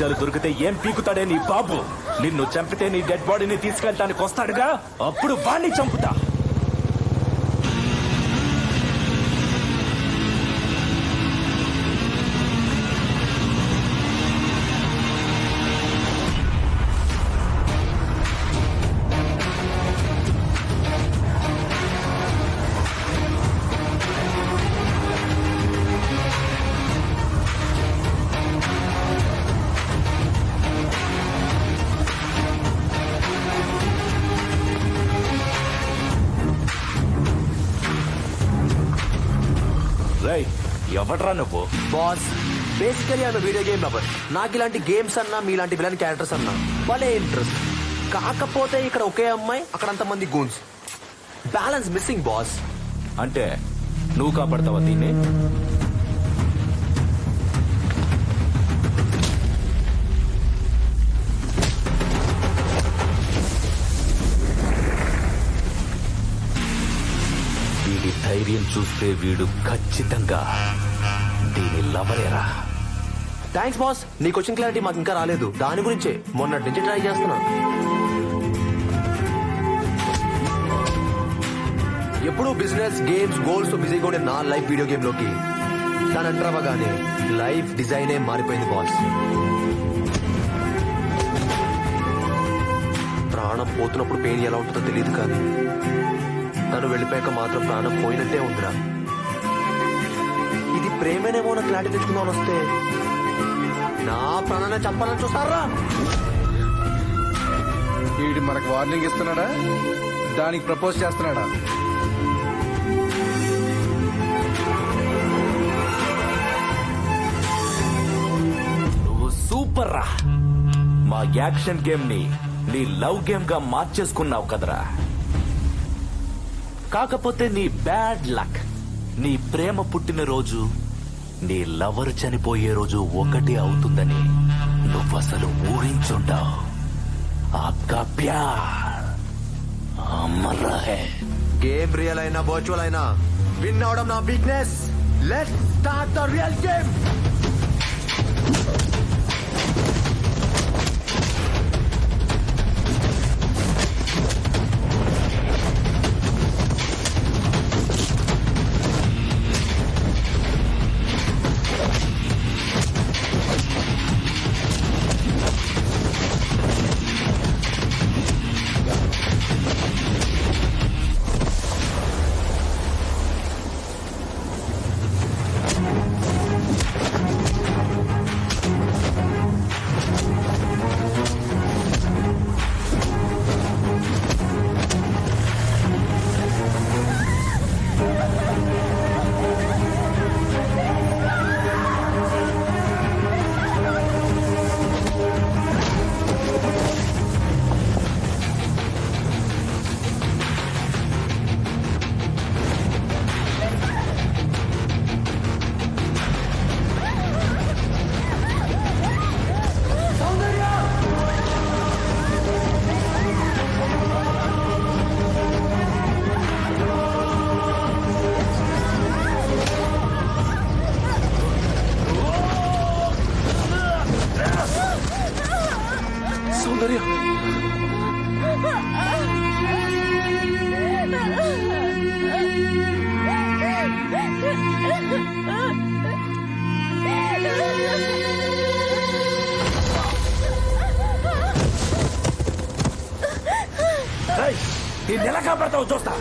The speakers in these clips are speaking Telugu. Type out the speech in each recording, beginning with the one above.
సాక్ష్యాలు దొరికితే ఏం పీకుతాడే నీ బాబు. నిన్ను చంపితే నీ డెడ్ బాడీని తీసుకెళ్ళటానికి వస్తాడుగా, అప్పుడు వాణ్ణి చంపుతా. ఎవడ్రా నువ్వు? బాస్, బేసికలీ ఆమె వీడియో గేమ్ లవర్. నాకు ఇలాంటి గేమ్స్ అన్నా మీలాంటి విలన్ క్యారెక్టర్స్ అన్నా భలే ఇంట్రెస్ట్. కాకపోతే ఇక్కడ ఒకే అమ్మాయి, అక్కడ అంతమంది గూన్స్. Balance missing boss. అంటే నువ్వు కాపాడతావా దీన్ని? వీడి ధైర్యం చూస్తే వీడు ఖచ్చితంగా దీని లవరేరా. Thanks boss. నీకు వచ్చిన క్లారిటీ మాకు ఇంకా రాలేదు. దాని గురించే మొన్నటి నుంచి ట్రై చేస్తున్నా. ఎప్పుడు బిజినెస్, గేమ్స్, గోల్స్ తో బిజీగా ఉండే నా లైఫ్ వీడియో గేమ్ లోకి తను ఎంటర్ అవ్వగానే లైఫ్ డిజైనే మారిపోయింది బాస్. ప్రాణం పోతున్నప్పుడు పెయిన్ ఎలా ఉంటుందో తెలియదు, కానీ తను వెళ్ళిపోయాక మాత్రం ప్రాణం పోయినట్టే ఉందిరా. ఇది ప్రేమేనేమో నా క్లారిటీ తెచ్చుకుందామని వస్తే నా ప్రాణాన్ని చంపాలని చూస్తారా? వీడి మనకు వార్నింగ్ ఇస్తున్నాడా, దానికి ప్రపోజ్ చేస్తున్నాడా? నువ్వు సూపర్ రా. మా యాక్షన్ గేమ్ ని నీ లవ్ గేమ్ గా మార్చేసుకున్నావు కదరా. కాకపోతే నీ బ్యాడ్ లక్, నీ ప్రేమ పుట్టినరోజు నీ లవర్ చనిపోయే రోజు ఒకటి అవుతుందని నువ్వసలు ఊహించుంటావు. ఆప్కా ప్యార్ అమర్ రహే. గేమ్ రియల్ అయినా వర్చువల్ అయినా విన్ అవడం నా weakness. Let's start the real game. దీన్ని ఎలా కాపాడతావు చూస్తా.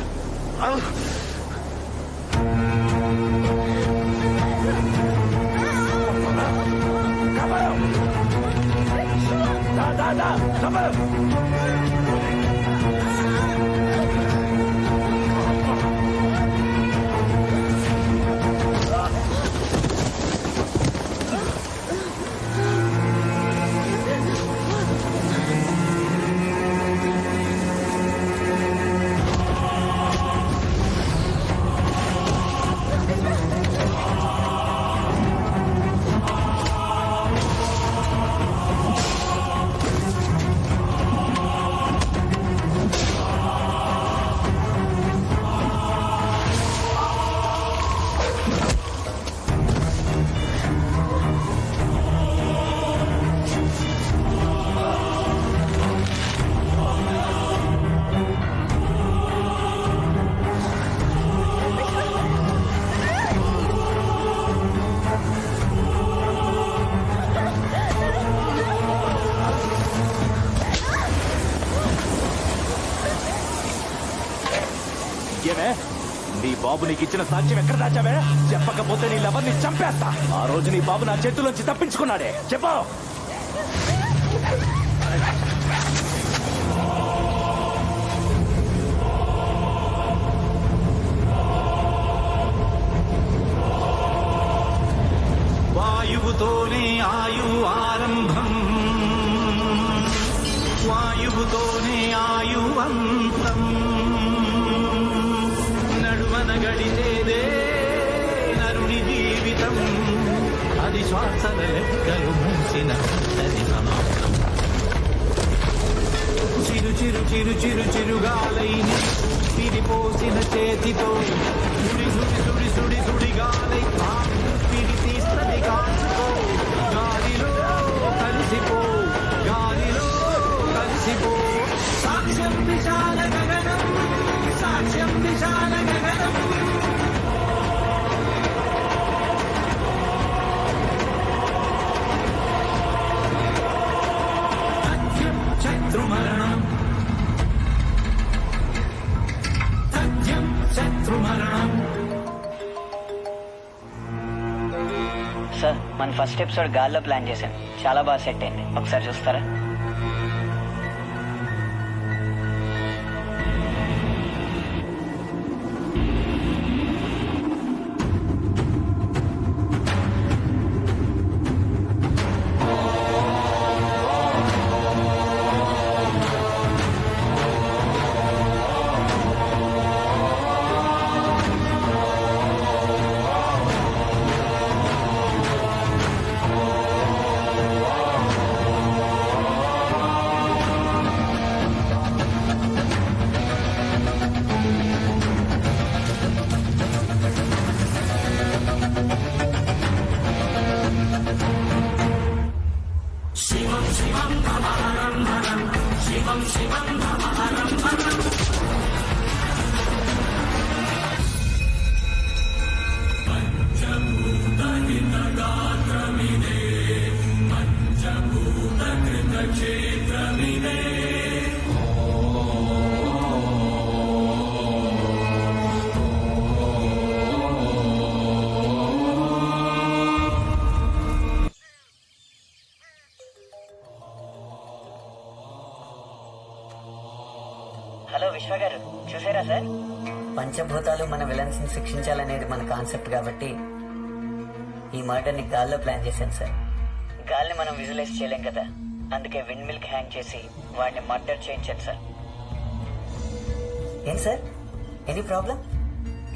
బాబు నీకు ఇచ్చిన సాక్ష్యం ఎక్కడ దాచావే? చెప్పకపోతే నీ లవర్ని చంపేస్తా. ఆ రోజు నీ బాబు నా చేతుల్లోంచి తప్పించుకున్నాడే, చెప్పు. వాయువుతోనే ఆయు ఆరంభం, వాయువుతోనే ఆయువంతం, నడువన గడిచేదే నరుని జీవితం, అది శ్వాసల లెక్కలు మూసిన అది సమాప్తం. చిరు చిరు చిరు చిరు చిరుగాలైని పిడిపోసిన చేతితో సుడి సుడి సుడి సుడి సుడిగాలై పిడి తీస్తది కాచుకో, గాలిలో కలిసిపో, గాలిలో కలిసిపో. సాక్ష్యం విశాల గగనం, సాక్ష్యం విశాల గగనం. సత్యం శత్రుమరణం, సత్యం శత్రుమరణం. సార్ మన ఫస్ట్ ఎపిసోడ్ గాల్లో ప్లాన్ చేశాను, చాలా బాగా సెట్ అయింది, ఒకసారి చూస్తారా? హలో విశ్వ గారు, చూసారా సార్? పంచభూతాలు మన విలన్స్ ని శిక్షించాలనేది మన కాన్సెప్ట్ కాబట్టి ఈ మర్డర్ ని గాల్లో ప్లాన్ చేశాను సార్. గాల్ని మనం విజువలైజ్ చేయలేం కదా, అందుకే విండ్ మిల్క్ హ్యాంగ్ చేసి వాడిని మర్డర్ చేయించాను సార్. ఏం సార్, ఎనీ ప్రాబ్లం?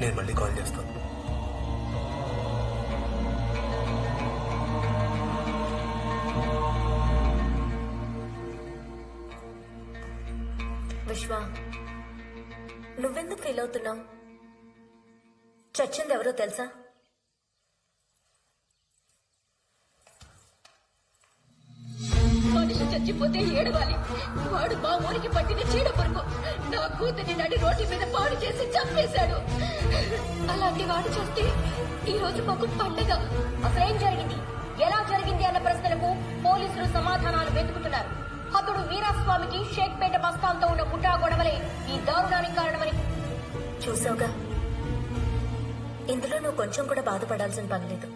నేను మళ్ళీ కాల్ చేస్తాను. విశ్వ, నువ్వెందుకు ఫీల్ అవుతున్నావు? చచ్చింది ఎవరో తెలుసా? మనిషి చచ్చిపోతే ఏడవాలి, వాడు మా ఊరికి పట్టిన చీడ పురుగు. నా కూతుర్ని నడి రోడ్డు మీద పాడు చేసి చంపేశాడు. అలాంటి వాడు చేస్తే ఈ రోజు మాకు పండగ. అసలేం జరిగింది, ఎలా జరిగింది అన్న ప్రశ్నలకు పోలీసులు సమాధానాలు వెతుకుతున్నారు. హతుడు వీరాస్వామికి షేక్పేట బస్తాంతో ఉన్న ముఠా గొడవలే ఈ దారుణానికి కారణమని చూసావుగా, ఇందులో నువ్వు కొంచెం కూడా బాధపడాల్సిన పనిలేదు.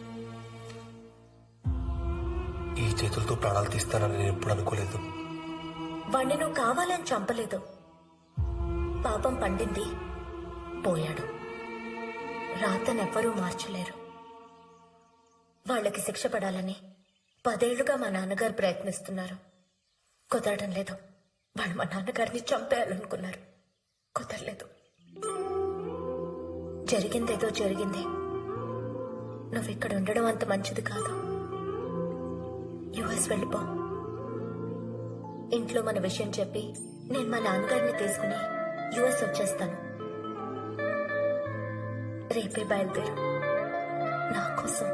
ఈ చేతులతో ప్రాణాలు తీస్తానని నేను ఎప్పుడు అనుకోలేదు. వాణ్ణి నువ్వు కావాలని చంపలేదు. పాపం పండింది, పోయాడు. రాతనెవ్వరూ మార్చలేరు. వాళ్ళకి శిక్ష పడాలని 10 ఏళ్లుగా మా నాన్నగారు ప్రయత్నిస్తున్నారు. కుదరడం లేదు. వాళ్ళు మా నాన్నగారిని చంపేయాలనుకున్నారు, కుదరలేదు. జరిగిందేదో జరిగింది. నువ్విక్కడ ఉండడం అంత మంచిది కాదు. యుఎస్ వెళ్ళిపో. ఇంట్లో మన విషయం చెప్పి నేను మా నాన్నగారిని తీసుకుని యుఎస్ వచ్చేస్తాను. రేపే బయలుదేరు నా కోసం.